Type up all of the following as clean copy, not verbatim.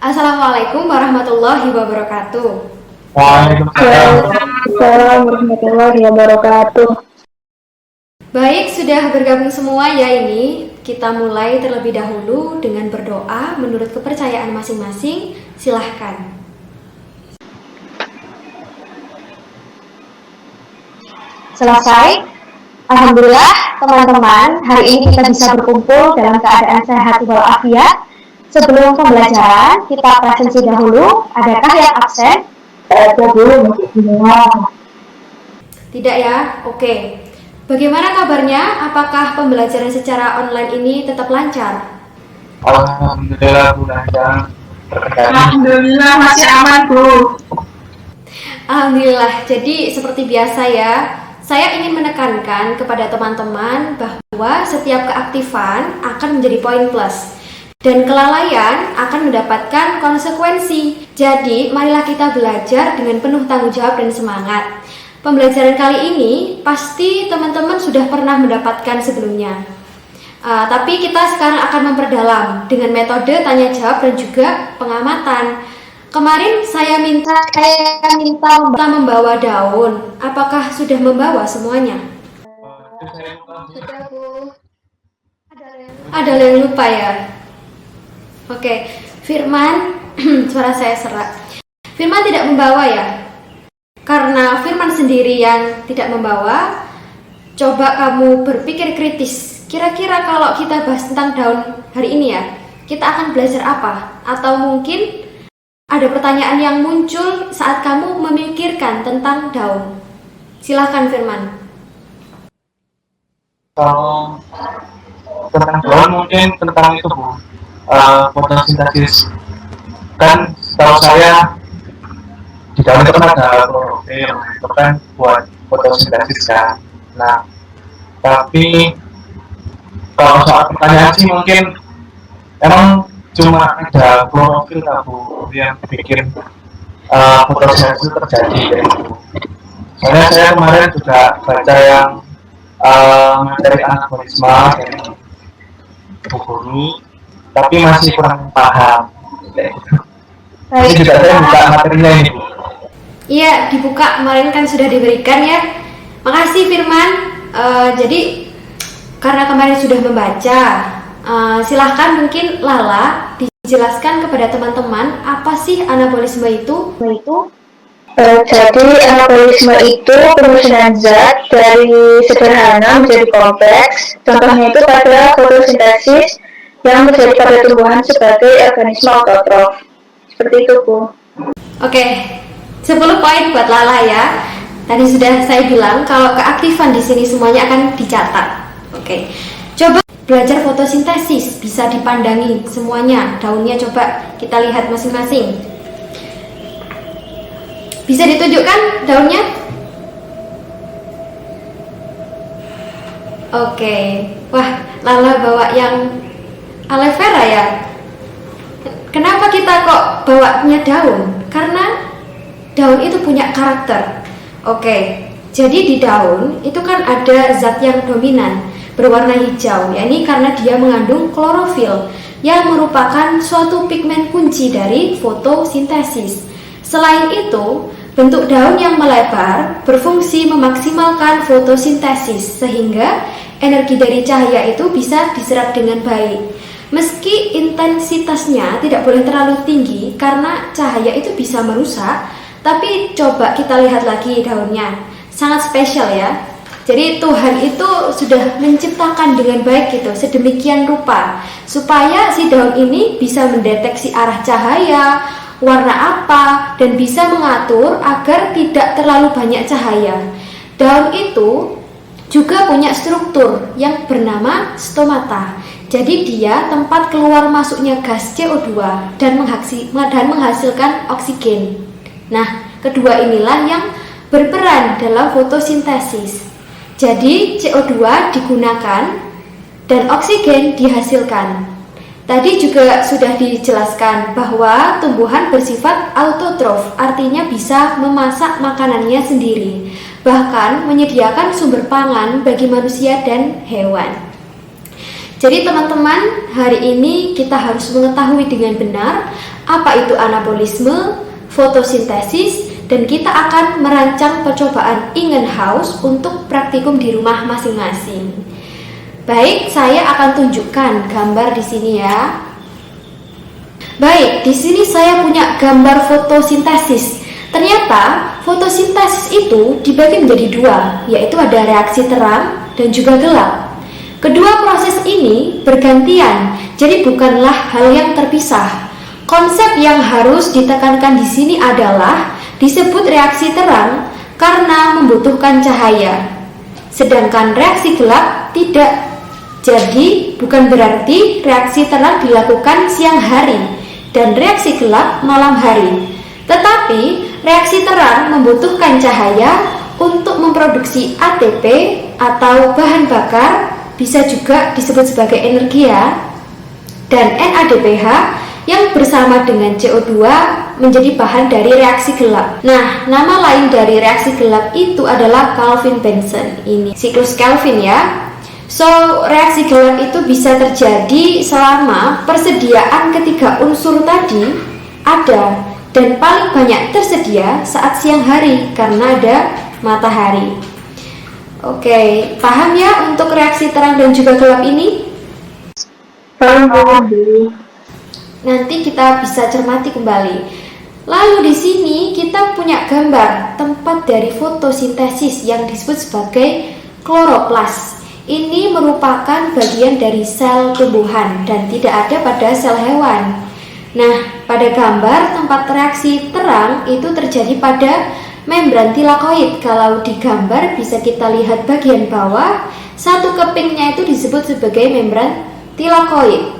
Assalamualaikum warahmatullahi wabarakatuh. Waalaikumsalam. Waalaikumsalam warahmatullahi wabarakatuh. Baik, sudah bergabung semua ya ini. Kita mulai terlebih dahulu dengan berdoa menurut kepercayaan masing-masing. Silahkan. Selesai. Alhamdulillah teman-teman, hari ini kita bisa berkumpul dalam keadaan sehat walafiat. Sebelum pembelajaran, kita presensi dahulu. Adakah yang absen? Tidak ya? Oke. Bagaimana kabarnya? Apakah pembelajaran secara online ini tetap lancar? Alhamdulillah Bu Nanda. Alhamdulillah masih aman Bu. Alhamdulillah. Jadi seperti biasa ya, saya ingin menekankan kepada teman-teman bahwa setiap keaktifan akan menjadi poin plus. Dan kelalaian akan mendapatkan konsekuensi. Jadi, marilah kita belajar dengan penuh tanggung jawab dan semangat. Pembelajaran kali ini pasti teman-teman sudah pernah mendapatkan sebelumnya. Tapi kita sekarang akan memperdalam dengan metode tanya jawab dan juga pengamatan. Kemarin saya minta membawa daun. Apakah sudah membawa semuanya? Sudah Bu. Ada yang lupa ya? Oke, Firman, suara saya serak. Firman tidak membawa ya? Karena Firman sendiri yang tidak membawa, coba kamu berpikir kritis. Kira-kira kalau kita bahas tentang daun hari ini ya, kita akan belajar apa? Atau mungkin ada pertanyaan yang muncul saat kamu memikirkan tentang daun. Silahkan Firman. Kalau tentang daun mungkin tentang itu Bu, fotosintesis. Kan setahu saya di dalam itu kan ada klorofil, itu kan buat fotosintesis kan. Nah, tapi kalau soal pertanyaan sih mungkin emang cuma ada klorofil lah Bu yang bikin fotosintesis terjadi kayak gitu. Soalnya saya kemarin juga baca yang materi anabolisme dari Bu Guru, tapi masih kurang paham. Ini juga saya buka materinya ini Bu. Iya, dibuka kemarin kan sudah diberikan ya. Makasih Firman. Jadi karena kemarin sudah membaca, silahkan mungkin Lala dijelaskan kepada teman-teman apa sih anabolisme itu? Jadi anabolisme itu penyusunan zat dari sederhana menjadi kompleks. Contohnya itu pada fotosintesis yang terjadi pada tumbuhan sebagai organisme autotrof. Seperti itu Bu. Oke, 10 poin buat Lala ya. Tadi sudah saya bilang kalau keaktifan di sini semuanya akan dicatat. Oke, coba belajar fotosintesis, bisa dipandangi semuanya. Daunnya coba kita lihat masing-masing. Bisa ditunjukkan daunnya? Oke, wah Lala bawa yang aloe vera ya. Kenapa kita kok bawanya daun? Karena daun itu punya karakter. Oke, jadi di daun itu kan ada zat yang dominan berwarna hijau, yakni karena dia mengandung klorofil yang merupakan suatu pigmen kunci dari fotosintesis. Selain itu, bentuk daun yang melebar berfungsi memaksimalkan fotosintesis sehingga energi dari cahaya itu bisa diserap dengan baik. Meski intensitasnya tidak boleh terlalu tinggi karena cahaya itu bisa merusak, tapi coba kita lihat lagi daunnya. Sangat spesial ya. Jadi Tuhan itu sudah menciptakan dengan baik gitu, sedemikian rupa supaya si daun ini bisa mendeteksi arah cahaya, warna apa, dan bisa mengatur agar tidak terlalu banyak cahaya. Daun itu juga punya struktur yang bernama stomata. Jadi dia tempat keluar masuknya gas CO2 dan menghasilkan oksigen. Nah, kedua inilah yang berperan dalam fotosintesis. Jadi CO2 digunakan dan oksigen dihasilkan. Tadi juga sudah dijelaskan bahwa tumbuhan bersifat autotrof, artinya bisa memasak makanannya sendiri, bahkan menyediakan sumber pangan bagi manusia dan hewan. Jadi teman-teman, hari ini kita harus mengetahui dengan benar apa itu anabolisme, fotosintesis, dan kita akan merancang percobaan in-house untuk praktikum di rumah masing-masing. Baik, saya akan tunjukkan gambar di sini ya. Baik, di sini saya punya gambar fotosintesis. Ternyata fotosintesis itu dibagi menjadi dua, yaitu ada reaksi terang dan juga gelap. Kedua proses ini bergantian, jadi bukanlah hal yang terpisah. Konsep yang harus ditekankan di sini adalah disebut reaksi terang karena membutuhkan cahaya. Sedangkan reaksi gelap tidak. Jadi bukan berarti reaksi terang dilakukan siang hari dan reaksi gelap malam hari. Tetapi reaksi terang membutuhkan cahaya untuk memproduksi ATP atau bahan bakar, bisa juga disebut sebagai energi ya, dan NADPH yang bersama dengan CO2 menjadi bahan dari reaksi gelap. Nah, nama lain dari reaksi gelap itu adalah Kelvin-Benson. Ini siklus Kelvin ya. So, reaksi gelap itu bisa terjadi selama persediaan ketiga unsur tadi ada dan paling banyak tersedia saat siang hari karena ada matahari. Oke, paham ya untuk reaksi terang dan juga gelap ini? Paham. Nanti kita bisa cermati kembali. Lalu di sini kita punya gambar tempat dari fotosintesis yang disebut sebagai kloroplas. Ini merupakan bagian dari sel tumbuhan dan tidak ada pada sel hewan. Nah, pada gambar tempat reaksi terang itu terjadi pada membran tilakoid. Kalau di gambar bisa kita lihat bagian bawah, satu kepingnya itu disebut sebagai membran tilakoid.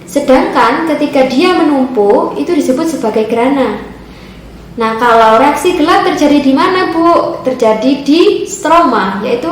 Sedangkan ketika dia menumpuk itu disebut sebagai grana. Nah, kalau reaksi gelap terjadi di mana, Bu? Terjadi di stroma, yaitu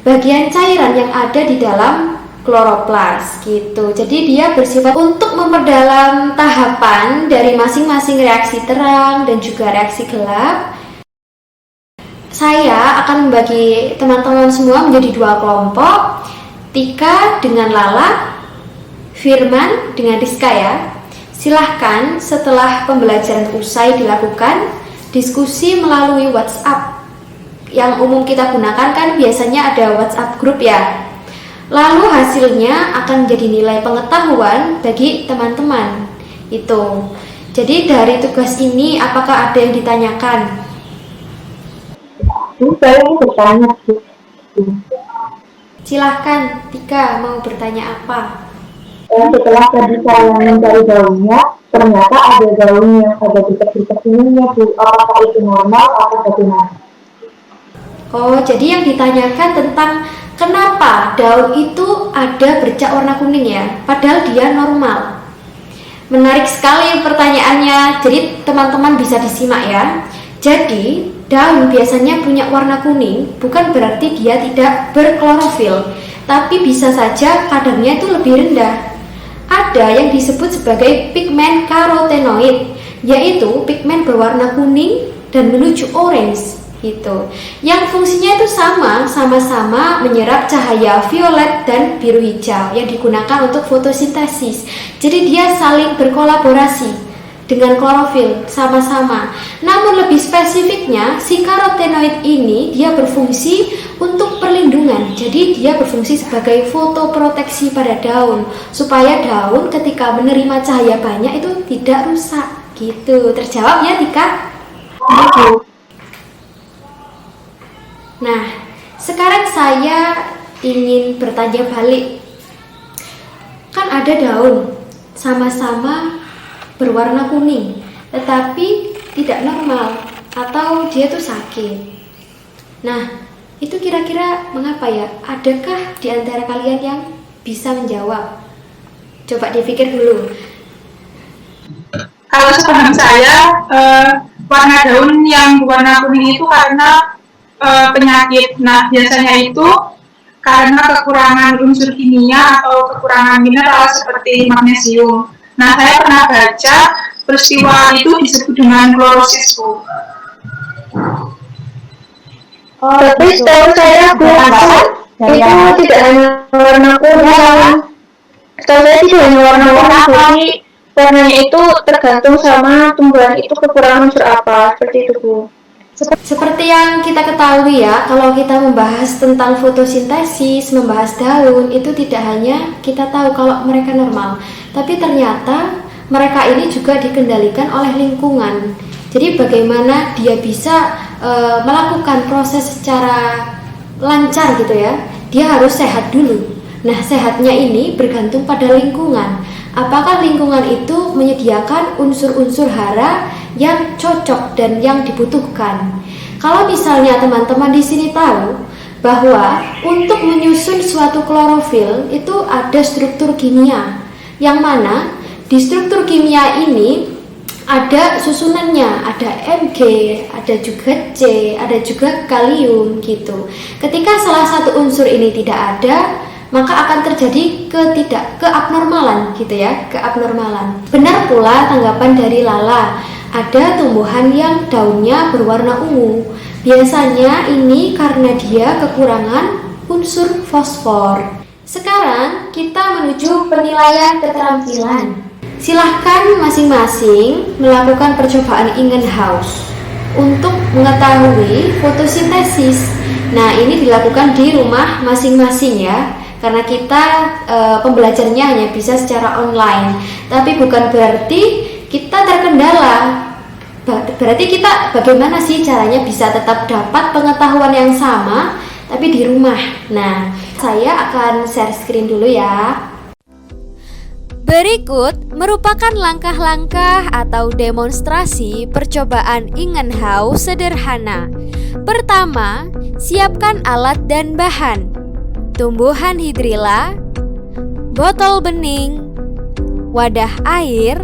bagian cairan yang ada di dalam kloroplas gitu. Jadi dia bersifat untuk memperdalam tahapan dari masing-masing reaksi terang dan juga reaksi gelap. Saya akan membagi teman-teman semua menjadi dua kelompok, Tika dengan Lala, Firman dengan Rizka ya. Silahkan setelah pembelajaran usai dilakukan diskusi melalui WhatsApp. Yang umum kita gunakan kan biasanya ada WhatsApp group ya. Lalu hasilnya akan jadi nilai pengetahuan bagi teman-teman. Itu. Jadi dari tugas ini apakah ada yang ditanyakan? Saya mau bertanya. Silahkan, Tika mau bertanya apa? Setelah tadi saya mencari daunnya, ternyata ada daun yang ada di dekat ininya, Bu. Apakah itu normal atau bagaimana? Oh, jadi yang ditanyakan tentang kenapa daun itu ada bercak warna kuning ya, padahal dia normal. Menarik sekali pertanyaannya, jadi teman-teman bisa disimak ya. Jadi, daun biasanya punya warna kuning, bukan berarti dia tidak berklorofil, tapi bisa saja kadarnya itu lebih rendah. Ada yang disebut sebagai pigmen karotenoid, yaitu pigmen berwarna kuning dan menuju orange gitu. Yang fungsinya itu sama-sama menyerap cahaya violet dan biru hijau yang digunakan untuk fotosintesis. Jadi dia saling berkolaborasi dengan klorofil sama-sama. Namun lebih spesifiknya, si karotenoid ini dia berfungsi untuk perlindungan. Jadi dia berfungsi sebagai fotoproteksi pada daun supaya daun ketika menerima cahaya banyak itu tidak rusak gitu. Terjawab ya, Tika? Nah, sekarang saya ingin bertanya balik. Kan ada daun sama-sama berwarna kuning, tetapi tidak normal atau dia tuh sakit. Nah, itu kira-kira mengapa ya? Adakah di antara kalian yang bisa menjawab? Coba dipikir dulu. Kalau sepaham saya, warna daun yang warna kuning itu karena penyakit. Nah, biasanya itu karena kekurangan unsur kimia atau kekurangan mineral seperti magnesium. Nah, saya pernah baca peristiwa itu disebut dengan klorosis, Bu. Tapi setahu saya Bu, itu tidak hanya warna kuning, Setahu saya tidak hanya warna-warna, jadi warnanya itu tergantung sama tumbuhan itu kekurangan unsur apa, seperti itu Bu. Seperti yang kita ketahui ya, kalau kita membahas tentang fotosintesis, membahas daun, itu tidak hanya kita tahu kalau mereka normal, tapi ternyata mereka ini juga dikendalikan oleh lingkungan. Jadi bagaimana dia bisa melakukan proses secara lancar gitu ya, dia harus sehat dulu. Nah, sehatnya ini bergantung pada lingkungan. Apakah lingkungan itu menyediakan unsur-unsur hara yang cocok dan yang dibutuhkan? Kalau misalnya teman-teman di sini tahu bahwa untuk menyusun suatu klorofil itu ada struktur kimia, yang mana di struktur kimia ini ada susunannya, ada Mg, ada juga C, ada juga kalium gitu. Ketika salah satu unsur ini tidak ada, maka akan terjadi keabnormalan gitu ya, keabnormalan. Benar pula tanggapan dari Lala, ada tumbuhan yang daunnya berwarna ungu. Biasanya ini karena dia kekurangan unsur fosfor. Sekarang kita menuju penilaian keterampilan. Silahkan masing-masing melakukan percobaan Ingenhausen untuk mengetahui fotosintesis. Nah, ini dilakukan di rumah masing-masing ya, karena kita pembelajarannya hanya bisa secara online. Tapi bukan berarti kita terkendala. Berarti kita bagaimana sih caranya bisa tetap dapat pengetahuan yang sama tapi di rumah. Nah, saya akan share screen dulu ya. Berikut merupakan langkah-langkah atau demonstrasi percobaan Ingenhausen sederhana. Pertama, siapkan alat dan bahan. Tumbuhan hidrilla, botol bening, wadah air,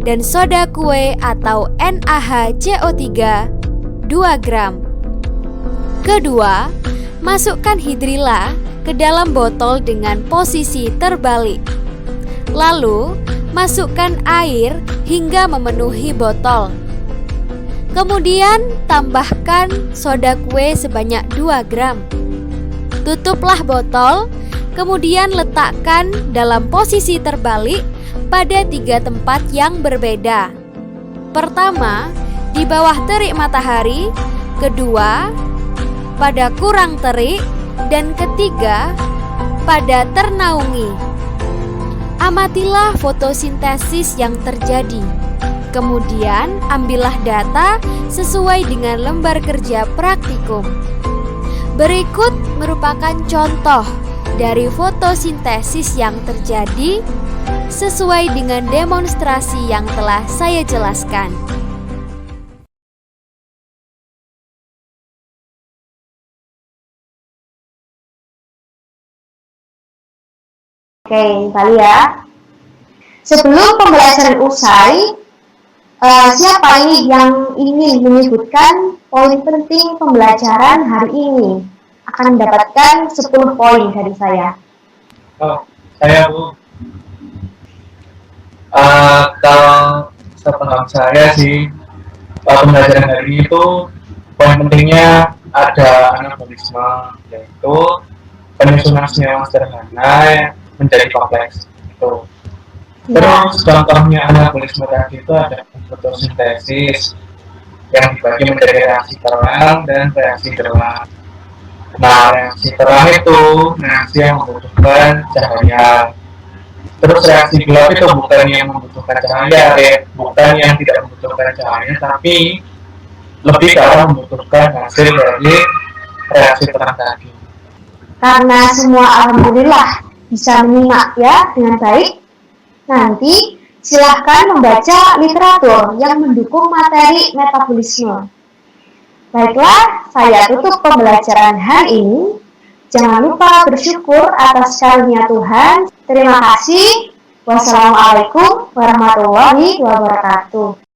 dan soda kue atau NaHCO3 2 gram. Kedua, masukkan hidrilla ke dalam botol dengan posisi terbalik. Lalu, masukkan air hingga memenuhi botol. Kemudian, tambahkan soda kue sebanyak 2 gram. Tutuplah botol, kemudian letakkan dalam posisi terbalik pada 3 tempat yang berbeda. Pertama, di bawah terik matahari. Kedua, pada kurang terik. Dan ketiga, pada ternaungi. Amatilah fotosintesis yang terjadi. Kemudian ambillah data sesuai dengan lembar kerja praktikum. Berikut merupakan contoh dari fotosintesis yang terjadi sesuai dengan demonstrasi yang telah saya jelaskan. Oke, kali ya. Sebelum pembelajaran usai, siapa ini yang ingin menyebutkan poin penting pembelajaran hari ini? Akan mendapatkan 10 poin dari saya. Oh, saya Bu. Kalau sepengetahuan saya sih, pembelajaran hari ini itu poin pentingnya ada anabolisme, yaitu penyusunan senyawa sederhana menjadi kompleks itu. Terus contohnya anabolisme tadi itu ada fotosintesis yang dibagi menjadi reaksi terang dan reaksi gelap. Nah, reaksi terang itu reaksi yang membutuhkan cahaya. Terus reaksi gelap itu bukan yang membutuhkan cahaya, bukan yang tidak membutuhkan cahaya, tapi lebih ke arah membutuhkan hasil dari reaksi terang tadi. Karena semua alhamdulillah bisa menyimak ya dengan baik. Nanti silahkan membaca literatur yang mendukung materi metabolisme. Baiklah, saya tutup pembelajaran hari ini. Jangan lupa bersyukur atas karunia Tuhan. Terima kasih. Wassalamualaikum warahmatullahi wabarakatuh.